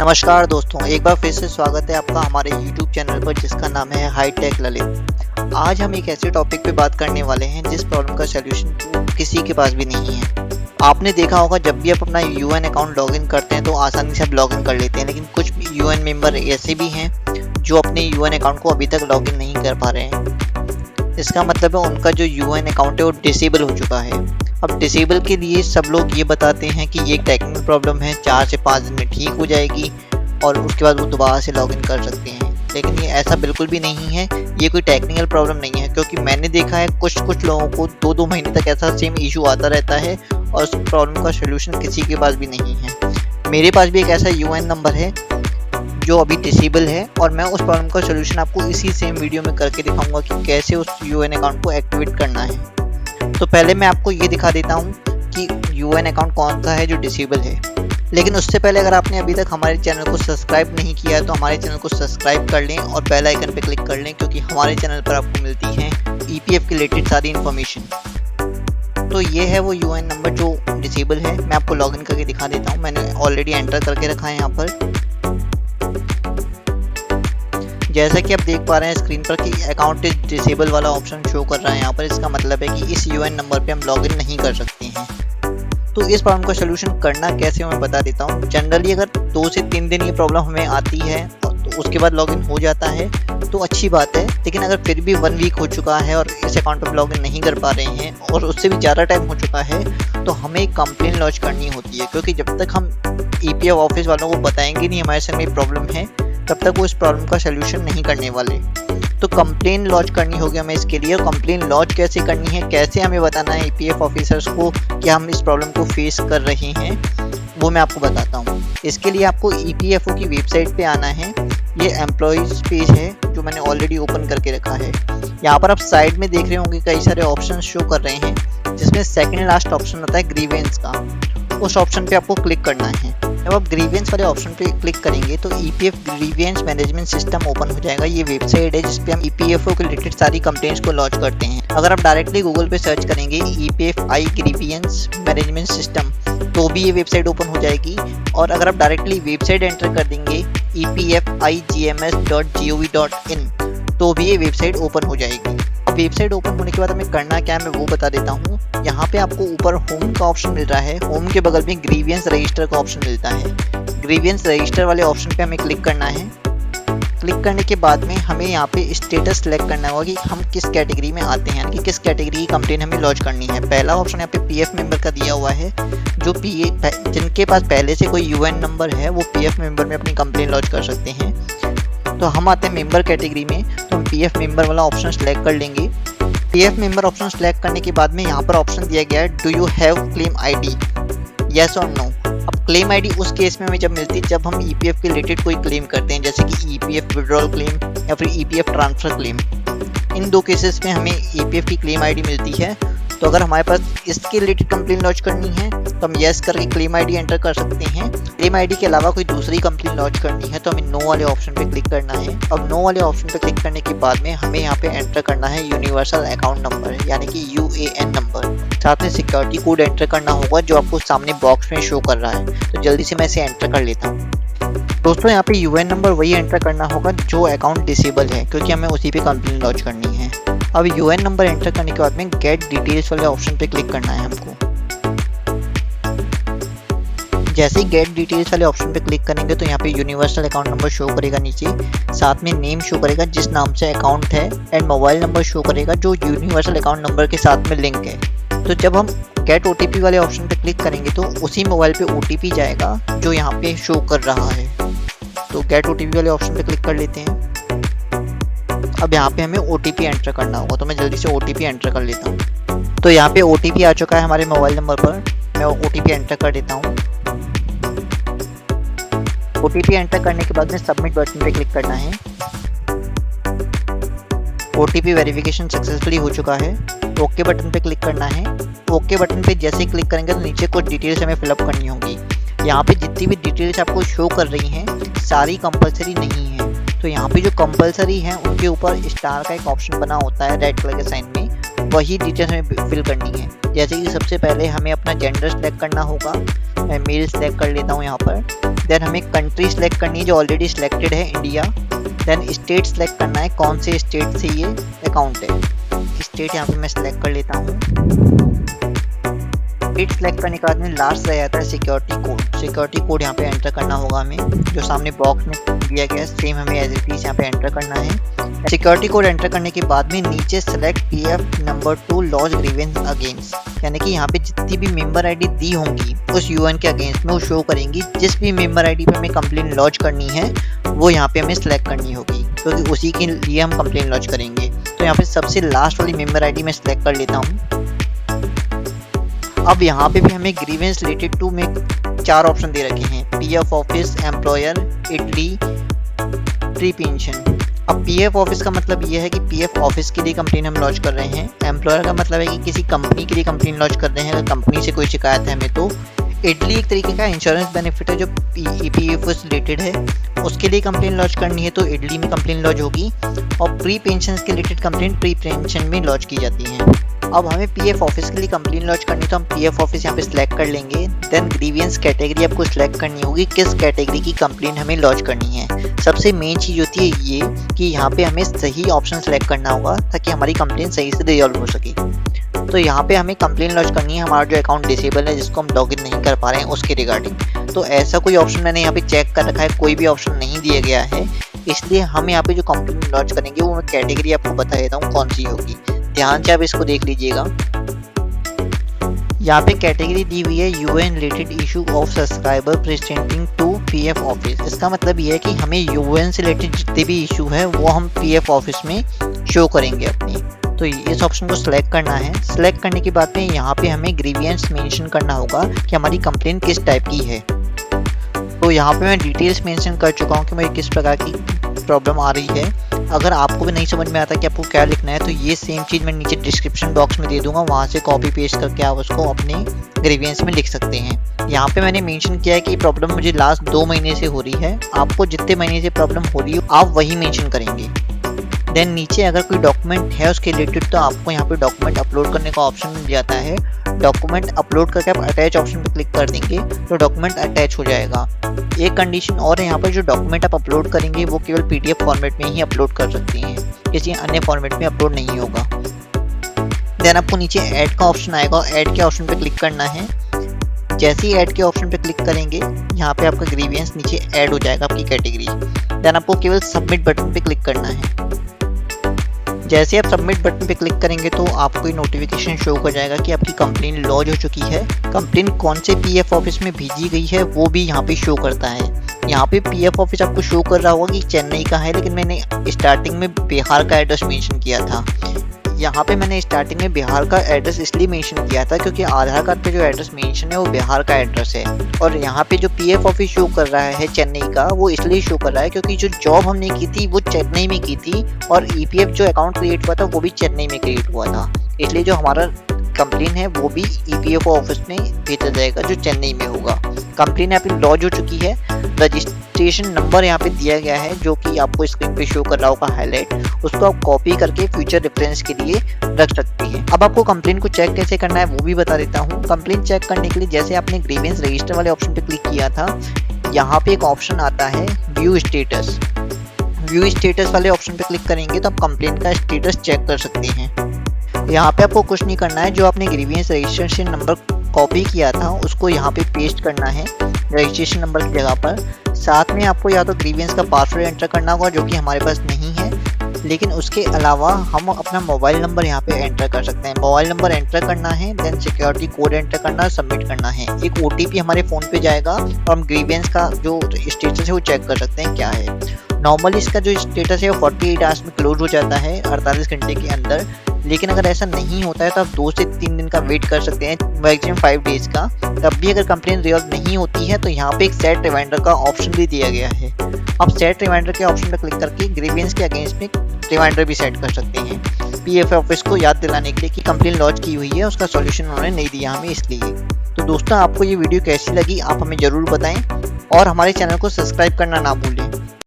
नमस्कार दोस्तों, एक बार फिर से स्वागत है आपका हमारे YouTube चैनल पर जिसका नाम है हाईटेक ललित। आज हम एक ऐसे टॉपिक पे बात करने वाले हैं जिस प्रॉब्लम का सलूशन किसी के पास भी नहीं है। आपने देखा होगा जब भी आप अपना यूएन अकाउंट लॉगिन करते हैं तो आसानी से आप लॉगिन कर लेते हैं, लेकिन कुछ यूएन मेंबर ऐसे भी हैं जो अपने यूएन अकाउंट को अभी तक लॉगिन नहीं कर पा रहे हैं। इसका मतलब है उनका जो यूएन अकाउंट है वो डिसेबल हो चुका है। अब डिसेबल के लिए सब लोग ये बताते हैं कि ये एक टेक्निकल प्रॉब्लम है, 4 से 5 दिन में ठीक हो जाएगी और उसके बाद वो दोबारा से लॉगिन कर सकते हैं। लेकिन ये ऐसा बिल्कुल भी नहीं है, ये कोई टेक्निकल प्रॉब्लम नहीं है, क्योंकि मैंने देखा है कुछ लोगों को 2-2 महीने तक ऐसा सेम इशू आता रहता है और उस प्रॉब्लम का सोल्यूशन किसी के पास भी नहीं है। मेरे पास भी एक ऐसा यूएन नंबर है जो अभी डिसेबल है और मैं उस प्रॉब्लम का सोल्यूशन आपको इसी सेम वीडियो में करके दिखाऊंगा कि कैसे उस यूएन अकाउंट को एक्टिवेट करना है। तो पहले मैं आपको ये दिखा देता हूँ कि यूएन अकाउंट कौन सा है जो डिसेबल है। लेकिन उससे पहले अगर आपने अभी तक हमारे चैनल को सब्सक्राइब नहीं किया है तो हमारे चैनल को सब्सक्राइब कर लें और बेल आइकन पर क्लिक कर लें, क्योंकि हमारे चैनल पर आपको मिलती है ईपीएफ के रिलेटेड सारी इन्फॉर्मेशन। तो ये है वो यूएन नंबर जो डिसेबल है। मैं आपको लॉगिन करके दिखा देता हूँ। मैंने ऑलरेडी एंटर करके रखा है यहाँ पर। जैसा कि आप देख पा रहे हैं स्क्रीन पर कि अकाउंट इज डिसेबल वाला ऑप्शन शो कर रहा है यहाँ पर। इसका मतलब है कि इस यूएन नंबर पे हम लॉगिन नहीं कर सकते हैं। तो इस प्रॉब्लम का सोल्यूशन करना कैसे मैं बता देता हूँ। जनरली अगर 2 से 3 दिन ये प्रॉब्लम हमें आती है तो उसके बाद लॉगिन हो जाता है तो अच्छी बात है। लेकिन अगर फिर भी 1 वीक हो चुका है और इस अकाउंट पर लॉगिन नहीं कर पा रहे हैं और उससे भी ज़्यादा टाइम हो चुका है तो हमें एक कंप्लेन लॉन्च करनी होती है, क्योंकि जब तक हम ईपीएफ ऑफिस वालों को बताएंगे नहीं हमारे साथ में प्रॉब्लम है तब तक वो इस प्रॉब्लम का सोल्यूशन नहीं करने वाले। तो कंप्लेन लॉन्च करनी होगी हमें इसके लिए। कंप्लेन लॉन्च कैसे करनी है, कैसे हमें बताना है ईपीएफ ऑफिसर्स को कि हम इस प्रॉब्लम को फेस कर रहे हैं, वो मैं आपको बताता हूँ। इसके लिए आपको ईपीएफओ की वेबसाइट पे आना है। ये एम्प्लॉयज़ पेज है जो मैंने ऑलरेडी ओपन करके रखा है। यहाँ पर आप साइड में देख रहे होंगे कई सारे ऑप्शन शो कर रहे हैं, जिसमें सेकेंड लास्ट ऑप्शन होता है ग्रीवेंस का। उस ऑप्शन पे आपको क्लिक करना है। जब आप ग्रीवेंस वाले ऑप्शन पे क्लिक करेंगे तो EPF grievance management system open हो जाएगा। ये वेबसाइट है जिसपे हम ईपीएफओ के रिलेटेड सारी कंप्लेंट्स को लॉन्च करते हैं। अगर आप डायरेक्टली गूगल पे सर्च करेंगे ईपीएफआई ग्रीवेंस मैनेजमेंट सिस्टम तो भी ये वेबसाइट ओपन हो जाएगी। और अगर आप डायरेक्टली वेबसाइट एंटर कर देंगे epfigms.gov.in तो भी ये वेबसाइट ओपन हो जाएगी। अब वेबसाइट ओपन होने के बाद हमें करना क्या है मैं वो बता देता हूँ। यहाँ पे आपको ऊपर होम का ऑप्शन मिल रहा है, होम के बगल में ग्रीवियंस रजिस्टर का ऑप्शन मिलता है। ग्रीवियंस रजिस्टर वाले ऑप्शन पे हमें क्लिक करना है। क्लिक करने के बाद में हमें यहाँ पे स्टेटस सेलेक्ट करना होगा कि हम किस कैटेगरी में आते हैं, यानी कि किस कैटेगरी की कंप्लेन हमें लॉन्च करनी है। पहला ऑप्शन यहाँ पे पीएफ मेंबर का दिया हुआ है। जो जिनके पास पहले से कोई यूएन नंबर है वो पीएफ मेंबर में अपनी कंप्लेन लॉन्च कर सकते हैं। तो हम आते हैं मेंबर कैटेगरी में, तो हम पीएफ मेंबर वाला ऑप्शन सेलेक्ट कर लेंगे। पीएफ मेंबर ऑप्शन सेलेक्ट करने के बाद में यहाँ पर ऑप्शन दिया गया है do you have claim ID, yes और नो। अब क्लेम आईडी उस केस में हमें जब मिलती है जब हम ईपीएफ के रिलेटेड कोई क्लेम करते हैं, जैसे कि ईपीएफ विड्रॉल क्लेम या फिर ईपीएफ ट्रांसफर क्लेम। इन 2 केसेस में हमें ईपीएफ की क्लेम आईडी मिलती है। तो अगर हमारे पास इसके रिलेटेड कंप्लेन लॉन्च करनी है तो हम यस करके क्लेम आईडी एंटर कर सकते हैं। क्लेम आईडी के अलावा कोई दूसरी कंप्लेन लॉन्च करनी है तो हमें नो वाले ऑप्शन पे क्लिक करना है। अब नो वाले ऑप्शन पे क्लिक करने के बाद में हमें यहाँ पे एंटर करना है यूनिवर्सल अकाउंट नंबर, यानी कि यूएएन नंबर। साथ में सिक्योरिटी कोड एंटर करना होगा जो आपको सामने बॉक्स में शो कर रहा है। तो जल्दी से मैं इसे एंटर कर लेता हूँ। दोस्तों यहाँ पे यूएन नंबर वही एंटर करना होगा जो अकाउंट डिसेबल है, क्योंकि हमें उसी पे कंप्लेन लॉन्च करनी है। अब यूएन नंबर एंटर करने के बाद में गेट डिटेल्स वाले ऑप्शन पे क्लिक करना है हमको। जैसे ही गेट डिटेल्स वाले ऑप्शन पे क्लिक करेंगे तो यहाँ पे यूनिवर्सल अकाउंट नंबर शो करेगा नीचे, साथ में नेम शो करेगा जिस नाम से अकाउंट है एंड मोबाइल नंबर शो करेगा जो यूनिवर्सल अकाउंट नंबर के साथ में लिंक है। तो जब हम गेट ओटीपी वाले ऑप्शन पे क्लिक करेंगे तो उसी मोबाइल पे ओटीपी जाएगा जो यहाँ पे शो कर रहा है। तो गेट ओटीपी वाले ऑप्शन पे क्लिक कर लेते हैं। अब यहाँ पे हमें ओटीपी एंटर करना होगा, तो मैं जल्दी से ओटीपी एंटर कर लेता हूँ। तो यहाँ पे ओटीपी आ चुका है हमारे मोबाइल नंबर पर। मैं ओटीपी एंटर कर देता हूँ। ओटीपी एंटर करने के बाद में सबमिट बटन पे क्लिक करना है। ओटीपी वेरिफिकेशन सक्सेसफुली हो चुका है। ओके बटन पे क्लिक करना है। ओके बटन पे जैसे ही क्लिक करेंगे तो नीचे कुछ डिटेल्स हमें फिलअप करनी होगी। यहाँ पे जितनी भी डिटेल्स आपको शो कर रही हैं सारी कंपलसरी नहीं है। तो यहाँ पे जो कंपलसरी हैं उनके ऊपर स्टार का एक ऑप्शन बना होता है रेड कलर के साइन में, वही डिटेल्स हमें फिल करनी है। जैसे कि सबसे पहले हमें अपना जेंडर सेलेक्ट करना होगा, मैं मेल सेलेक्ट कर लेता हूँ यहाँ पर। देन हमें कंट्री सेलेक्ट करनी है जो ऑलरेडी सिलेक्टेड है, इंडिया। देन स्टेट सेलेक्ट करना है, कौन से स्टेट से ये अकाउंट है। स्टेट यहाँ पे मैं सिलेक्ट कर लेता हूँ। स्टेट सेलेक्ट करने के बाद में लास्ट रह जाता है सिक्योरिटी कोड। सिक्योरिटी कोड यहाँ पे एंटर करना होगा हमें, जो सामने बॉक्स में दिया गया है सेम हमें एज इट इज यहाँ पे एंटर करना है। सिक्योरिटी कोड एंटर करने के बाद में नीचे select PF number 2 lodge grievance against, यानी कि यहाँ पे जितनी भी मेंबर आईडी दी होंगी उस यूएन के अगेंस्ट में वो शो करेंगी। जिस भी मेंबर आईडी पे हमें कंप्लेन लॉन्च करनी है वो यहाँ पे हमें सेलेक्ट करनी होगी, क्योंकि तो उसी के लिए हम कंप्लेन लॉन्च करेंगे। तो यहाँ पे सबसे लास्ट वाली मेंबर आईडी मैं सेलेक्ट कर लेता हूँ। अब यहाँ पे भी हमें ग्रीवेंस रिलेटेड टू में 4 ऑप्शन दे रखे हैं, PF office, employer, Italy, pre pension. अब PF ऑफिस का मतलब ये है कि PF ऑफिस के लिए कंप्लेन हम लॉन्च कर रहे हैं। एम्प्लॉयर का मतलब है कि किसी कंपनी के लिए कंप्लेन लॉन्च कर रहे हैं, अगर कंपनी से कोई शिकायत है हमें तो। इटली एक तरीके का इंश्योरेंस बेनिफिट है जो EPF से रिलेटेड है, उसके लिए कंप्लेन लॉन्च करनी है तो इटली में कंप्लेन लॉन्च होगी। और प्री पेंशन के रिलेटेड कंप्लेन प्री पेंशन में लॉन्च की जाती है। अब हमें PF ऑफिस के लिए कंप्लेन लॉन्च करनी तो हम PF ऑफिस यहाँ पे सिलेक्ट कर लेंगे। देन ग्रीवियंस कैटेगरी आपको सिलेक्ट करनी होगी, किस कैटेगरी की कंप्लेन हमें लॉन्च करनी है। सबसे मेन चीज़ होती है ये कि यहाँ पे हमें सही ऑप्शन सेलेक्ट करना होगा ताकि हमारी कंप्लेन सही से रिजॉल्व हो सके। तो यहाँ पे हमें कंप्लेन लॉन्च करनी है हमारा जो अकाउंट डिसेबल है, जिसको हम लॉगिन नहीं कर पा रहे हैं उसके रिगार्डिंग। तो ऐसा कोई ऑप्शन मैंने यहाँ पे चेक कर रखा है, कोई भी ऑप्शन नहीं दिया गया है, इसलिए हम यहाँ पे जो कंप्लेन लॉन्च करेंगे वो मैं कैटेगरी आपको बता देता हूँ कौन सी होगी। ध्यान से आप इसको देख लीजिएगा। यहाँ पे कैटेगरी दी हुई है UAN related issue of subscriber presenting to PF office. इसका मतलब ये है कि हमें यूएन से रिलेटेड जितने भी इशू है वो हम PF ऑफिस में शो करेंगे अपनी। तो इस ऑप्शन को सिलेक्ट करना है। सिलेक्ट करने के बाद में यहाँ पे हमें ग्रीवियंस मेंशन करना होगा कि हमारी कंप्लेन किस टाइप की है। तो यहाँ पे मैं डिटेल्स मेंशन कर चुका हूँ कि मेरी किस प्रकार की प्रॉब्लम आ रही है। अगर आपको भी नहीं समझ में आता कि आपको क्या लिखना है तो ये सेम चीज़ मैं नीचे डिस्क्रिप्शन बॉक्स में दे दूंगा, वहाँ से कॉपी पेस्ट करके आप उसको अपने ग्रीवियंस में लिख सकते हैं। यहाँ पे मैंने मेंशन किया है कि प्रॉब्लम मुझे लास्ट 2 महीने से हो रही है। आपको जितने महीने से प्रॉब्लम हो रही हो आप वही मेंशन करेंगे। देन नीचे अगर कोई डॉक्यूमेंट है उसके रिलेटेड तो आपको यहाँ पे डॉक्यूमेंट अपलोड करने का ऑप्शन मिल जाता है। डॉक्यूमेंट अपलोड करके आप अटैच ऑप्शन पर क्लिक कर देंगे तो डॉक्यूमेंट अटैच हो जाएगा। एक कंडीशन और है यहाँ पर, जो डॉक्यूमेंट आप अपलोड करेंगे वो केवल PDF फॉर्मेट में ही अपलोड कर सकते हैं, किसी अन्य फॉर्मेट में अपलोड नहीं होगा। देन आपको नीचे ऐड का ऑप्शन आएगा, ऐड के ऑप्शन पे क्लिक करना है। जैसे ही ऐड के ऑप्शन पे क्लिक करेंगे यहाँ पे आपका ग्रीवियंस नीचे ऐड हो जाएगा आपकी कैटेगरी। देन आपको केवल सबमिट बटन पे क्लिक करना है। जैसे आप सबमिट बटन पे क्लिक करेंगे तो आपको ये नोटिफिकेशन शो कर जाएगा कि आपकी कंप्लेन लॉन्च हो चुकी है। कंप्लेन कौन से PF ऑफिस में भेजी गई है वो भी यहाँ पे शो करता है। यहाँ पे PF ऑफिस आपको शो कर रहा होगा कि चेन्नई का है, लेकिन मैंने स्टार्टिंग में बिहार का एड्रेस मेंशन किया था। यहाँ पे मैंने स्टार्टिंग में बिहार का एड्रेस इसलिए मेंशन किया था क्योंकि आधार कार्ड पे जो एड्रेस मेंशन है वो बिहार का एड्रेस है। और यहाँ पे जो PF ऑफिस शो कर रहा है चेन्नई का, वो इसलिए शो कर रहा है क्योंकि जो जॉब हमने की थी वो चेन्नई में की थी और EPF जो अकाउंट क्रिएट हुआ था वो भी चेन्नई में क्रिएट हुआ था। इसलिए जो हमारा कंप्लेन है वो भी EPF ऑफिस में भेजा जाएगा जो चेन्नई में होगा। कंप्लेन यहाँ पे लॉन्च हो चुकी है। रजिस्ट्रेशन नंबर यहाँ पे दिया गया है जो कि आपको स्क्रीन पे शो कर रहा होगा हाईलाइट, उसको आप कॉपी करके फ्यूचर रेफरेंस के लिए रख सकते हैं। अब आपको कंप्लेन को चेक कैसे करना है वो भी बता देता हूँ। कंप्लेन चेक करने के लिए जैसे आपने ग्रीवेंस रजिस्टर वाले ऑप्शन पे क्लिक किया था, यहाँ पे एक ऑप्शन आता है व्यू स्टेटस। व्यू स्टेटस वाले ऑप्शन पे क्लिक करेंगे तो आप कंप्लेन का स्टेटस चेक कर सकते हैं। यहाँ पे आपको कुछ नहीं करना है, जो आपने ग्रीवियंस रजिस्ट्रेशन नंबर कॉपी किया था उसको यहाँ पे पेस्ट करना है रजिस्ट्रेशन नंबर की जगह पर। साथ में आपको या तो ग्रीवियंस का पासवर्ड एंटर करना होगा जो कि हमारे पास नहीं है, लेकिन उसके अलावा हम अपना मोबाइल नंबर यहाँ पे एंटर कर सकते हैं। मोबाइल नंबर एंटर करना है, देन सिक्योरिटी कोड एंटर करना, सबमिट करना है। एक OTP हमारे फ़ोन पे जाएगा और हम ग्रीवियंस का जो स्टेटस है वो चेक कर सकते हैं क्या है। नॉर्मली इसका जो स्टेटस है वो 48 आवर्स में क्लोज हो जाता है, 48 घंटे के अंदर। लेकिन अगर ऐसा नहीं होता है तो आप 2 से 3 दिन का वेट कर सकते हैं, मैक्सिमम 5 डेज का। तब भी अगर कंप्लेन रिजॉल्व नहीं होती है तो यहाँ पे एक सेट रिमाइंडर का ऑप्शन भी दिया गया है। आप सेट रिमाइंडर के ऑप्शन पर क्लिक करके ग्रीवियंस के अगेंस्ट में रिमाइंडर भी सेट कर सकते हैं PF ऑफिस को याद दिलाने के लिए कि कंप्लेन लॉन्च की हुई है, उसका सॉल्यूशन उन्होंने नहीं दिया हमें इसलिए। तो दोस्तों आपको ये वीडियो कैसी लगी आप हमें ज़रूर बताएं और हमारे चैनल को सब्सक्राइब करना ना भूलें।